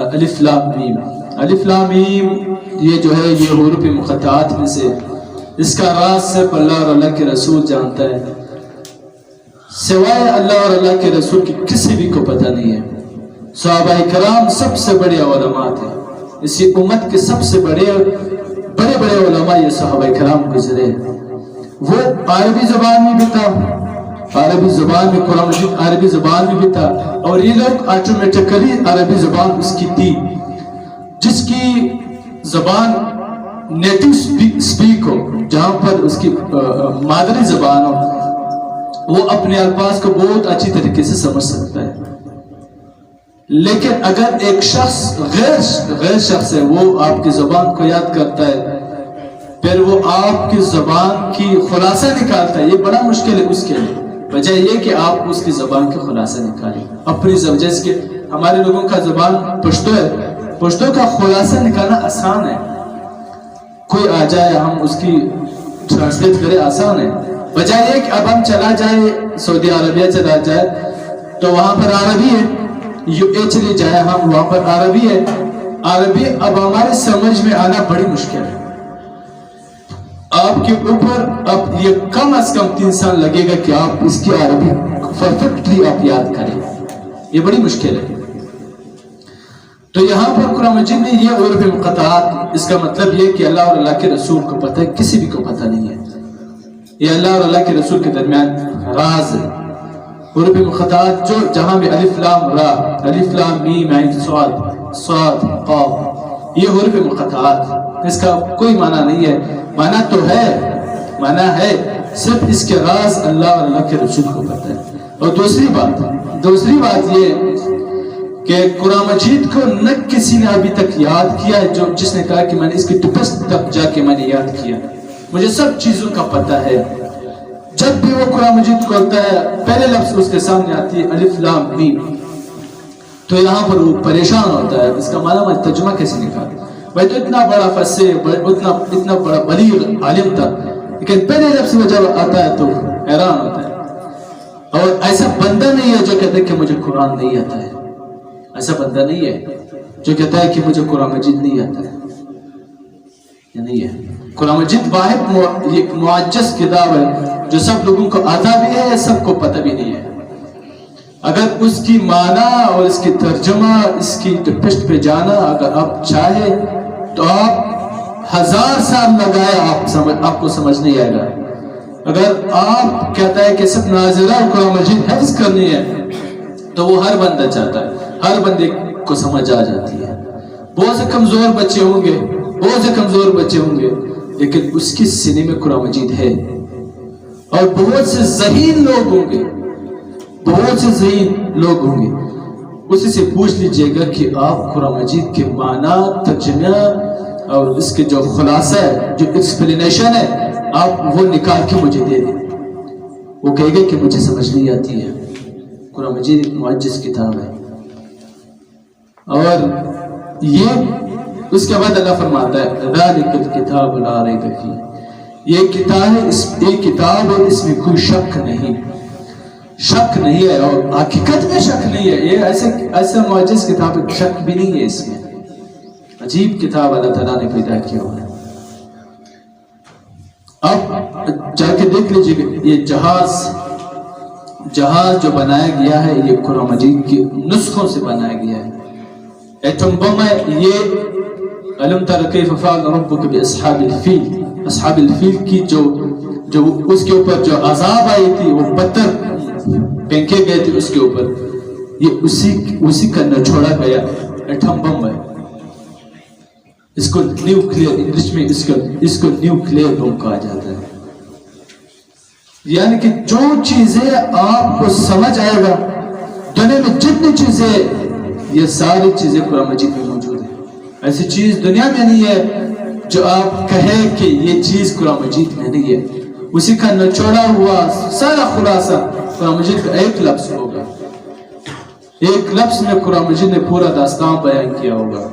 الف لام میم. الف لام میم یہ جو ہے یہ حروف مقطعات میں سے اس کا راز صرف اللہ اور اللہ کے رسول جانتا ہے، سوائے اللہ اور اللہ کے رسول کی کسی بھی کو پتہ نہیں ہے. صحابہ کرام سب سے بڑے علماء تھے، اسی امت کے سب سے بڑے علماء یہ صحابہ کرام گزرے. وہ عربی زبان میں بھی تھا، عربی زبان میں قرآن مجید عربی زبان میں بھی تھا، اور یہ لوگ آٹومیٹکلی عربی زبان اس کی تھی. جس کی زبان نیٹو سپیک ہو، جہاں پر اس کی مادری زبان ہو، وہ اپنے الفاظ کو بہت اچھی طریقے سے سمجھ سکتا ہے. لیکن اگر ایک شخص غیر شخص ہے، وہ آپ کی زبان کو یاد کرتا ہے، پھر وہ آپ کی زبان کی خلاصہ نکالتا ہے، یہ بڑا مشکل ہے اس کے لیے. وجہ یہ کہ آپ اس کی زبان کا خلاصہ نکالیں اپنی زبان. جیسے کہ ہمارے لوگوں کا زبان پشتو ہے، پشتو کا خلاصہ نکالنا آسان ہے. کوئی آ جائے ہم اس کی ٹرانسلیٹ کرے، آسان ہے. وجہ یہ کہ اب ہم چلا جائے سعودی عربیہ چلا جائے تو وہاں پر عربی ہے، یو اے چلی جائے ہم وہاں پر عربی ہے. عربی اب ہمارے سمجھ میں آنا بڑی مشکل ہے. آپ کے اوپر اب یہ کم از کم 3 سال لگے گا کہ آپ اس کی عربی پرفیکٹلی آپ یاد کریں. یہ بڑی مشکل ہے. تو یہاں پر قرآن مجید میں یہ حروف مقطعات، اس کا مطلب یہ کہ اللہ اور اللہ کے رسول کو پتہ ہے، کسی بھی کو پتہ نہیں ہے. یہ اللہ اور اللہ کے رسول کے درمیان راز ہے. حروف مقطعات جو جہاں میں الف لام را، الف لام میم عین صاد قاف، یہ حروف مقطعات، اس کا کوئی معنی نہیں ہے. معنی تو ہے، معنی ہے، صرف اس کے راز اللہ اور اللہ کے رسول کو پتہ ہے. اور دوسری بات یہ کہ قرآن مجید کو نہ کسی نے ابھی تک یاد کیا ہے جس نے کہا کہ میں نے اس کی ٹپس تک جا کے میں نے یاد کیا، مجھے سب چیزوں کا پتہ ہے. جب بھی وہ قرآن مجید کھولتا ہے پہلے لفظ اس کے سامنے آتی ہے الف لام میم، تو یہاں پر وہ پریشان ہوتا ہے اس کا معنی میں ترجمہ کیسے نکالے. بھائی تو اتنا بڑا فصیح، اتنا بڑا بلیغ عالم تھا، لیکن پہلے لفظ میں جب آتا ہے تو حیران ہوتا ہے. اور ایسا بندہ نہیں ہے جو کہتا ہے کہ مجھے قرآن نہیں آتا ہے. ایسا بندہ نہیں ہے جو کہتا ہے کہ مجھے قرآن مجید نہیں آتا ہے. یہ نہیں ہے. قرآن مجید واحد ایک معجز کتاب ہے جو سب لوگوں کو آتا بھی ہے، سب کو پتہ بھی نہیں ہے. اگر اس کی معنی اور اس کی ترجمہ، اس کی پشت پہ جانا اگر آپ چاہے تو آپ 1000 سال لگائے آپ کو سمجھ نہیں آئے گا. اگر آپ کہتا ہے کہ صرف ناظرہ قرآن مجید حفظ کرنی ہے تو وہ ہر بندہ چاہتا ہے، ہر بندے کو سمجھ آ جاتی ہے. بہت سے کمزور بچے ہوں گے لیکن اس کی سینے میں قرآن مجید ہے. اور بہت سے ذہین لوگ ہوں گے، اسی سے پوچھ لیجئے گا کہ آپ قرآن مجید کے معنی، ترجمہ اور اس کے جو خلاصہ ہے، جو ایکسپلینیشن ہے، آپ وہ نکال کے مجھے دے دیں. وہ کہے گا کہ مجھے سمجھ نہیں آتی ہے. قرآن مجید ایک معجز کتاب ہے. اور یہ اس کے بعد اللہ فرماتا ہے ذالک الکتاب لا ریب فیہ، یہ کتاب ہے، اس میں کوئی شک نہیں ہے، اور حقیقت میں شک نہیں ہے. یہ ایسا معجز کتاب ہے، شک بھی نہیں ہے اس میں. عجیب کتاب اللہ تعالیٰ نے پیدا کیا ہوا ہے. اب جا کے دیکھ لیجیے یہ جہاز جو بنایا گیا ہے یہ قرآن مجید کے نسخوں سے بنایا گیا ہے. ایٹم بم ہے یہ، علم تر کیف فعل ربک باصحاب الفیل، اصحاب الفیل کی جو اس کے اوپر جو عذاب آئی تھی، وہ پتھر پھینکے گئے تھے اس کے اوپر، یہ اسی کا نچوڑا گیا ایٹم بم ہے. اس کو نیوکلیئر، انگلش میں اس کو نیوکلیئر بم کہا جاتا ہے. یعنی کہ جو چیزیں آپ کو سمجھ آئے گا، دنیا میں جتنی چیزیں، یہ ساری چیزیں قرآن مجید میں موجود ہیں. ایسی چیز دنیا میں نہیں ہے جو آپ کہیں کہ یہ چیز قرآن مجید میں نہیں ہے. اسی کا نچوڑا ہوا سارا خلاصہ قرآن مجید کا ایک لفظ ہوگا. ایک لفظ میں قرآن مجید نے پورا داستان بیان کیا ہوگا.